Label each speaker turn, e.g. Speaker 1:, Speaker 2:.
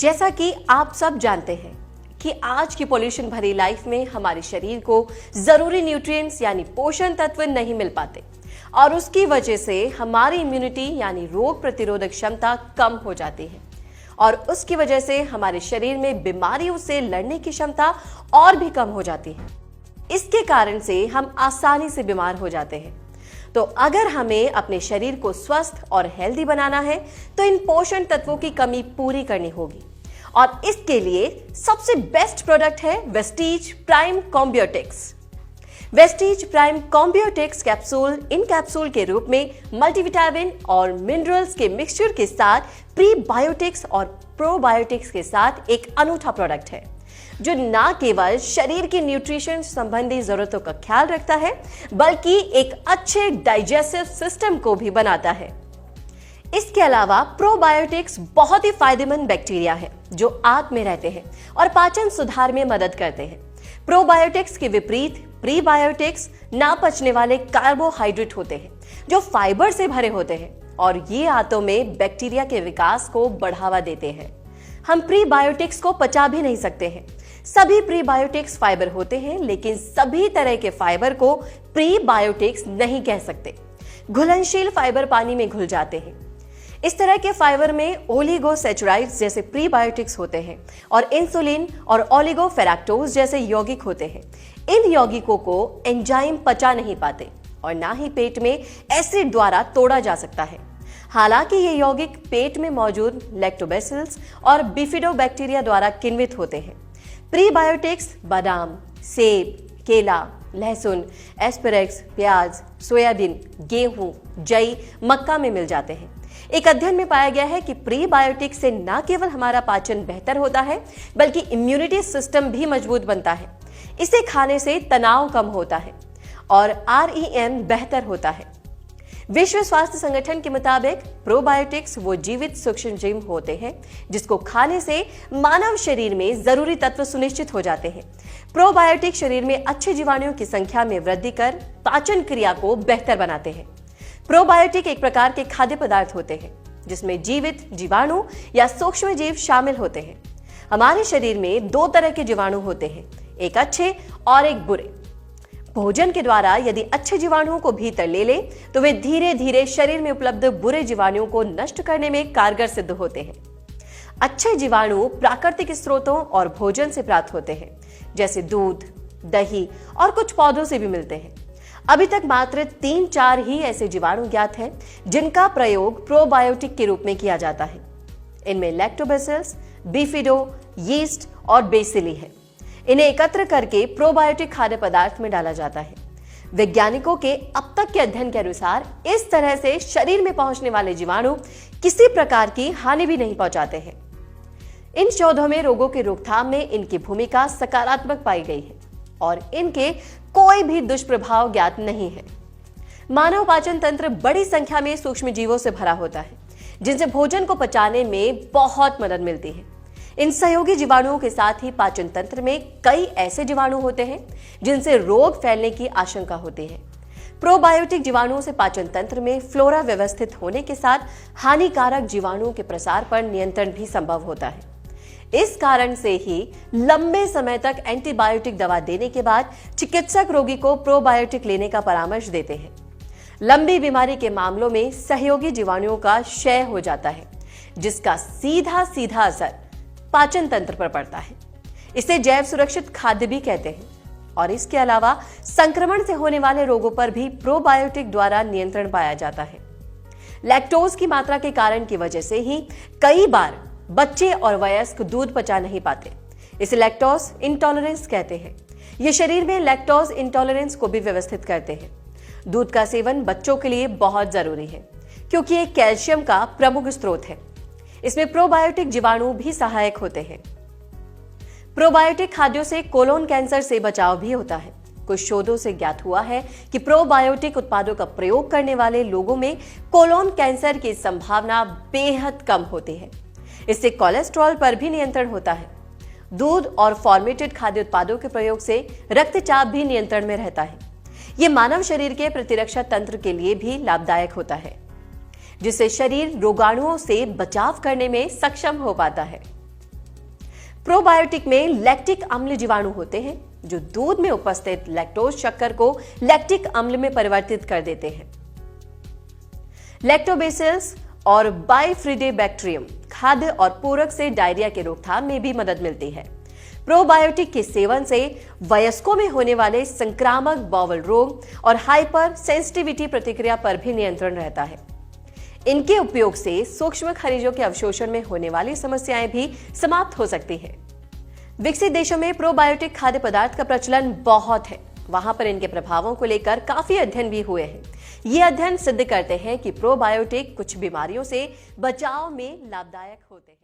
Speaker 1: जैसा कि आप सब जानते हैं कि आज की पॉल्यूशन भरी लाइफ में हमारे शरीर को जरूरी न्यूट्रिएंट्स यानी पोषण तत्व नहीं मिल पाते और उसकी वजह से हमारी इम्यूनिटी यानी रोग प्रतिरोधक क्षमता कम हो जाती है और उसकी वजह से हमारे शरीर में बीमारियों से लड़ने की क्षमता और भी कम हो जाती है। इसके कारण से हम आसानी से बीमार हो जाते हैं। तो अगर हमें अपने शरीर को स्वस्थ और हेल्दी बनाना है तो इन पोषण तत्वों की कमी पूरी करनी होगी और इसके लिए सबसे बेस्ट प्रोडक्ट है Vestige Prime Combiotics. Vestige Prime Combiotics capsule इन कैप्सूल के रूप में मल्टीविटामिन और मिनरल्स के मिक्सचर के साथ प्रीबायोटिक्स और प्रोबायोटिक्स के साथ एक अनूठा प्रोडक्ट है जो न केवल शरीर की न्यूट्रिशन संबंधी जरूरतों का ख्याल रखता है बल्कि एक अच्छे डाइजेस्टिव सिस्टम को भी बनाता है। इसके अलावा प्रोबायोटिक्स बहुत ही फायदेमंद बैक्टीरिया है जो आंत में रहते हैं और पाचन सुधार में मदद करते हैं। प्रोबायोटिक्स के विपरीत प्रीबायोटिक्स ना पचने वाले कार्बोहाइड्रेट होते हैं जो फाइबर से भरे होते हैं और ये आंतों में बैक्टीरिया के विकास को बढ़ावा देते हैं। हम प्रीबायोटिक्स को पचा भी नहीं सकते हैं। सभी प्रीबायोटिक्स फाइबर होते हैं लेकिन सभी तरह के फाइबर को प्रीबायोटिक्स नहीं कह सकते। घुलनशील फाइबर पानी में घुल जाते हैं। इस तरह के फाइबर में ओलिगोसैचराइड्स जैसे प्रीबायोटिक्स होते हैं और इंसुलिन और ओलिगोफेरैक्टोज जैसे यौगिक होते हैं। इन यौगिकों को एंजाइम पचा नहीं पाते और ना ही पेट में एसिड द्वारा तोड़ा जा सकता है। हालांकि ये यौगिक पेट में मौजूद लैक्टोबैसिलस और बिफिडोबैक्टीरिया द्वारा किण्वित होते हैं। प्रीबायोटिक्स बादाम, सेब, केला, लहसुन, एस्पेरेक्स, प्याज, सोयाबीन, गेहूं, जई, मक्का में मिल जाते हैं। एक अध्ययन में पाया गया है कि प्रीबायोटिक्स से न केवल हमारा पाचन बेहतर होता है बल्कि इम्यूनिटी सिस्टम भी मजबूत बनता है। इसे खाने से तनाव कम होता है और REM बेहतर होता है। विश्व स्वास्थ्य संगठन के मुताबिक प्रोबायोटिक्स वो जीवित सूक्ष्मजीव होते हैं जिसको खाने से मानव शरीर में जरूरी तत्व सुनिश्चित हो जाते हैं। प्रोबायोटिक शरीर में अच्छे जीवाणुओं की संख्या में वृद्धि कर पाचन क्रिया को बेहतर बनाते हैं। प्रोबायोटिक एक प्रकार के खाद्य पदार्थ होते हैं जिसमें जीवित जीवाणु या सूक्ष्म जीव शामिल होते हैं। हमारे शरीर में दो तरह के जीवाणु होते हैं, एक अच्छे और एक बुरे। भोजन के द्वारा यदि अच्छे जीवाणुओं को भीतर ले ले तो वे धीरे धीरे शरीर में उपलब्ध बुरे जीवाणुओं को नष्ट करने में कारगर सिद्ध होते हैं। अच्छे जीवाणु प्राकृतिक स्रोतों और भोजन से प्राप्त होते हैं जैसे दूध, दही और कुछ पौधों से भी मिलते हैं। अभी तक मात्र 3-4 ही ऐसे जीवाणु ज्ञात हैं जिनका प्रयोग प्रोबायोटिक के रूप में किया जाता है। इनमें लैक्टोबैसिलस, बिफिडो, यीस्ट और बेसिली है। इन्हें एकत्र करके प्रोबायोटिक खाद्य पदार्थ में डाला जाता है। वैज्ञानिकों के अब तक के अध्ययन के अनुसार इस तरह से शरीर में पहुंचने वाले जीवाणु किसी प्रकार की हानि भी नहीं पहुंचाते हैं। इन शोधों में रोगों की रोकथाम में इनकी भूमिका सकारात्मक पाई गई है और इनके कोई भी दुष्प्रभाव ज्ञात नहीं है। मानव पाचन तंत्र बड़ी संख्या में सूक्ष्म जीवों से भरा होता है जिनसे भोजन को पचाने में बहुत मदद मिलती है। इन सहयोगी जीवाणुओं के साथ ही पाचन तंत्र में कई ऐसे जीवाणु होते हैं जिनसे रोग फैलने की आशंका होती है। प्रोबायोटिक जीवाणुओं से पाचन तंत्र में फ्लोरा व्यवस्थित होने के साथ हानिकारक जीवाणुओं के प्रसार पर नियंत्रण भी संभव होता है। इस कारण से ही लंबे समय तक एंटीबायोटिक दवा देने के बाद चिकित्सक रोगी को प्रोबायोटिक लेने का परामर्श देते हैं। लंबी बीमारी के मामलों में सहयोगी जीवाणुओं का क्षय हो जाता है जिसका सीधा सीधा असर पाचन तंत्र पर पड़ता है। इसे जैव सुरक्षित खाद्य भी कहते हैं और इसके अलावा संक्रमण से होने वाले रोगों पर भी प्रोबायोटिक द्वारा नियंत्रण पाया जाता है। लैक्टोज की मात्रा के कारण की वजह से ही कई बार बच्चे और वयस्क दूध पचा नहीं पाते। इसे लैक्टोज इंटॉलरेंस कहते हैं। ये शरीर में लैक्टोज इंटॉलरेंस को भी व्यवस्थित करते हैं। दूध का सेवन बच्चों के लिए बहुत जरूरी है क्योंकि ये कैल्शियम का प्रमुख स्रोत है। इसमें प्रोबायोटिक जीवाणु भी सहायक होते हैं। प्रोबायोटिक खाद्यों से कोलोन कैंसर से बचाव भी होता है। कुछ शोधों से ज्ञात हुआ है कि प्रोबायोटिक उत्पादों का प्रयोग करने वाले लोगों में कोलोन कैंसर की संभावना बेहद कम होती है। इससे कोलेस्ट्रॉल पर भी नियंत्रण होता है। दूध और फॉर्मेटेड खाद्य उत्पादों के प्रयोग से रक्तचाप भी नियंत्रण में रहता है। यह मानव शरीर के प्रतिरक्षा तंत्र के लिए भी लाभदायक होता है जिससे शरीर रोगाणुओं से बचाव करने में सक्षम हो पाता है। प्रोबायोटिक में लैक्टिक अम्ल जीवाणु होते हैं जो दूध में उपस्थित लैक्टोज शक्कर को लैक्टिक अम्ल में परिवर्तित कर देते हैं। लैक्टोबैसिलस और बाइफिडोबैक्टीरियम खाद्य और पूरक से डायरिया के रोकथाम में भी मदद मिलती है। प्रोबायोटिक के सेवन से वयस्कों में होने वाले संक्रामक बाउल रोग और हाइपर सेंसिटिविटी प्रतिक्रिया पर भी नियंत्रण रहता है। इनके उपयोग से सूक्ष्म खनिजों के अवशोषण में होने वाली समस्याएं भी समाप्त हो सकती हैं। विकसित देशों में प्रोबायोटिक खाद्य पदार्थ का प्रचलन बहुत है। वहां पर इनके प्रभावों को लेकर काफी अध्ययन भी हुए हैं। ये अध्ययन सिद्ध करते हैं कि प्रोबायोटिक कुछ बीमारियों से बचाव में लाभदायक होते हैं।